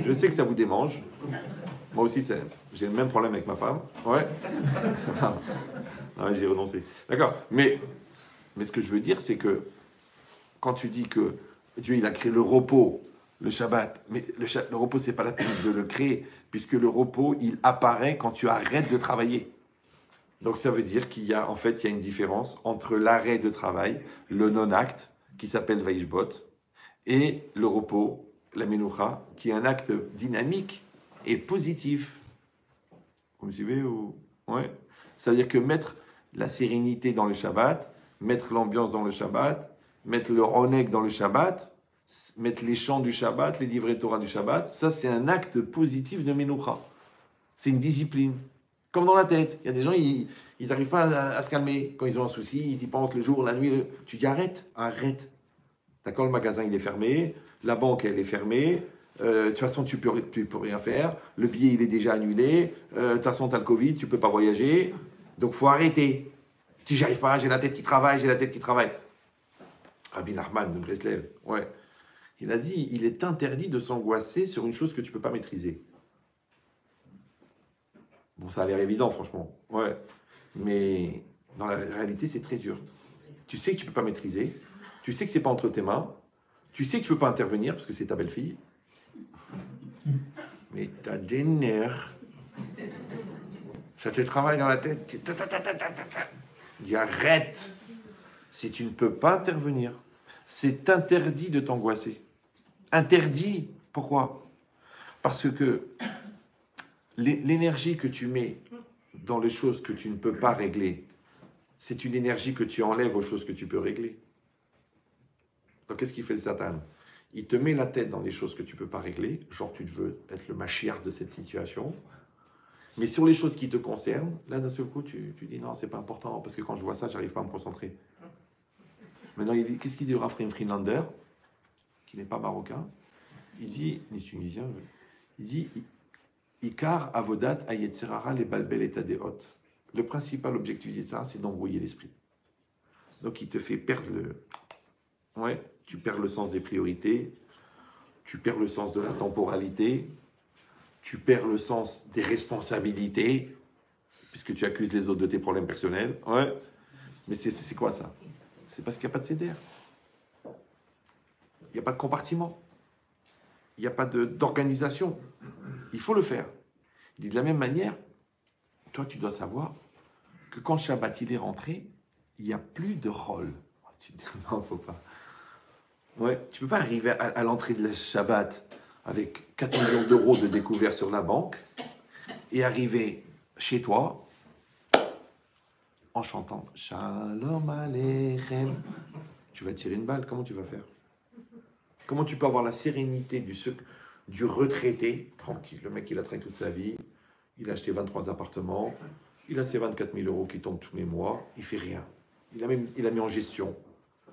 Je sais que ça vous démange. Moi aussi, j'ai le même problème avec ma femme. Ouais. Non, j'ai renoncé. D'accord. Mais ce que je veux dire, c'est que quand tu dis que Dieu, il a créé le repos, le Shabbat, mais le repos, c'est pas la peine de le créer, puisque le repos, il apparaît quand tu arrêtes de travailler. Donc ça veut dire qu'il y a, en fait, il y a une différence entre l'arrêt de travail, le non-acte, qui s'appelle Vaishbot, et le repos, la Menoucha, qui est un acte dynamique et positif. Vous me suivez ou... Ouais. Ça veut dire que mettre la sérénité dans le Shabbat, mettre l'ambiance dans le Shabbat, mettre le Oneg dans le Shabbat, mettre les chants du Shabbat, les livrets Torah du Shabbat, ça c'est un acte positif de Menoucha. C'est une discipline. Comme dans la tête. Il y a des gens, ils n'arrivent pas à se calmer. Quand ils ont un souci, ils y pensent le jour, la nuit. Tu dis arrête. D'accord, le magasin il est fermé, la banque elle est fermée, de toute façon tu peux rien faire, le billet il est déjà annulé, de toute façon tu as le Covid, tu peux pas voyager, donc faut arrêter. Si j'y arrive pas, j'ai la tête qui travaille. Rabbi Nachman de Breslev, ouais. Il a dit, il est interdit de s'angoisser sur une chose que tu peux pas maîtriser. Bon, ça a l'air évident, franchement. Ouais. Mais dans la réalité, c'est très dur. Tu sais que tu ne peux pas maîtriser. Tu sais que ce n'est pas entre tes mains. Tu sais que tu ne peux pas intervenir parce que c'est ta belle-fille. Mais tu as des nerfs. Ça te travaille dans la tête. Dis arrête. Si tu ne peux pas intervenir, c'est interdit de t'angoisser. Interdit. Pourquoi? Parce que l'énergie que tu mets dans les choses que tu ne peux pas régler, c'est une énergie que tu enlèves aux choses que tu peux régler. Donc, qu'est-ce qu'il fait le Satan? Il te met la tête dans des choses que tu ne peux pas régler, genre tu veux être le Mashiach de cette situation, mais sur les choses qui te concernent, là, d'un seul coup, tu dis non, c'est pas important, parce que quand je vois ça, j'arrive pas à me concentrer. Maintenant, qu'est-ce qu'il dit le Raphaël Friedlander, qui n'est pas marocain? Il dit, ni tunisien, il dit Ikar avodat ayetzerara les balbel et tadeot. Le principal objectif de ça, c'est d'embrouiller l'esprit. Donc, il te fait perdre ouais, tu perds le sens des priorités, tu perds le sens de la temporalité, tu perds le sens des responsabilités, puisque tu accuses les autres de tes problèmes personnels. Ouais. Mais c'est quoi ça? C'est parce qu'il n'y a pas de CDR. Il n'y a pas de compartiment. Il n'y a pas d'organisation. Il faut le faire. Il dit de la même manière, toi tu dois savoir que quand Shabbat il est rentré, il n'y a plus de rôle. Tu te dis non, il ne faut pas. Ouais, tu ne peux pas arriver à l'entrée de la Shabbat avec 4 millions d'euros de découvert sur la banque et arriver chez toi en chantant Shalom Aleichem. Tu vas tirer une balle, comment tu vas faire? Comment tu peux avoir la sérénité du retraité, tranquille? Le mec, il a travaillé toute sa vie, il a acheté 23 appartements, il a ses 24 000 euros qui tombent tous les mois, il ne fait rien. Il a mis en gestion.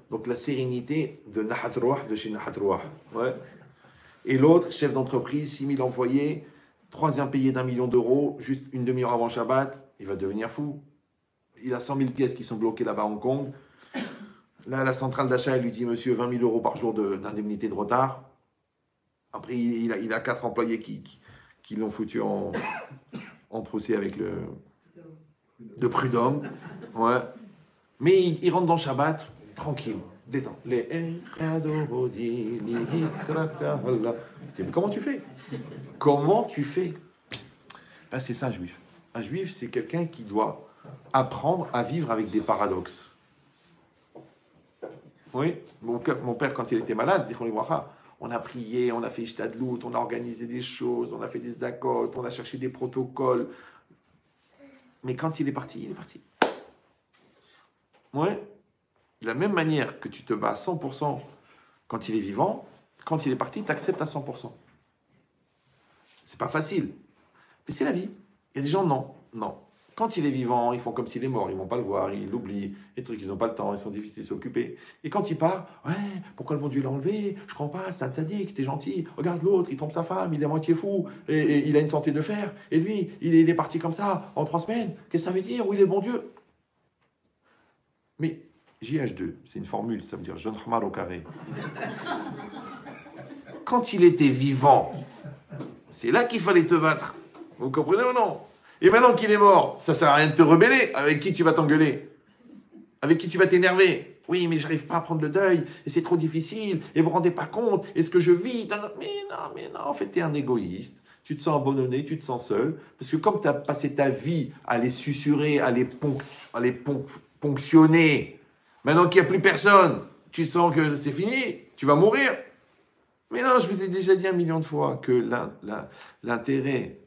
Donc la sérénité de Nahat Roah, de chez Nahat Roah. Ouais. Et l'autre, chef d'entreprise, 6 000 employés, troisième payé d'1 million d'euros, juste une demi-heure avant Shabbat, il va devenir fou. Il a 100 000 pièces qui sont bloquées là-bas à Hong Kong. Là, la centrale d'achat, elle lui dit, monsieur, 20 000 euros par jour d'indemnité de retard. Après, il a 4 employés qui l'ont foutu en procès avec de prud'homme. Ouais. Mais il rentre dans le Shabbat, tranquille, détend. Mais comment tu fais? Comment tu fais? Ben, c'est ça, un juif. Un juif, c'est quelqu'un qui doit apprendre à vivre avec des paradoxes. Oui, mon père, quand il était malade, on a prié, on a fait Ishtadlout, on a organisé des choses, on a fait des zdakot, on a cherché des protocoles. Mais quand il est parti, il est parti. Ouais. De la même manière que tu te bats à 100% quand il est vivant, quand il est parti, tu acceptes à 100%. C'est pas facile. Mais c'est la vie. Il y a des gens, non. Quand il est vivant, ils font comme s'il est mort, ils ne vont pas le voir, ils l'oublient, les trucs, ils n'ont pas le temps, ils sont difficiles de s'occuper. Et quand il part, ouais, pourquoi le bon Dieu l'a enlevé? Je comprends pas, c'est un tzaddik, t'es gentil. Regarde l'autre, il trompe sa femme, il est à moitié fou, et il a une santé de fer. Et lui, il est parti comme ça, en 3 semaines. Qu'est-ce que ça veut dire? Où il est le bon Dieu? Mais JH2, c'est une formule, ça veut dire jeune Hamar au carré. Quand il était vivant, C'est là qu'il fallait te battre. Vous comprenez ou non? Et maintenant qu'il est mort, ça sert à rien de te rebeller. Avec qui tu vas t'engueuler? Avec qui tu vas t'énerver? Oui, mais j'arrive pas à prendre le deuil, et c'est trop difficile, et vous vous rendez pas compte, et ce que je vis, mais non, en fait, tu es un égoïste. Tu te sens abandonné, tu te sens seul, parce que comme tu as passé ta vie à les susurrer, à les ponctionner, maintenant qu'il n'y a plus personne, tu sens que c'est fini, tu vas mourir. Mais non, je vous ai déjà dit 1 million de fois que l'intérêt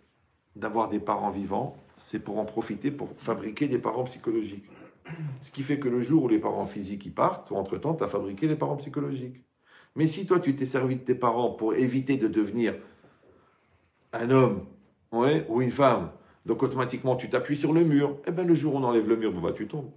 d'avoir des parents vivants, c'est pour en profiter, pour fabriquer des parents psychologiques. Ce qui fait que le jour où les parents physiques y partent, entre-temps, tu as fabriqué les parents psychologiques. Mais si toi, tu t'es servi de tes parents pour éviter de devenir un homme, ouais, ou une femme, donc automatiquement, tu t'appuies sur le mur, et bien le jour où on enlève le mur, bah, tu tombes.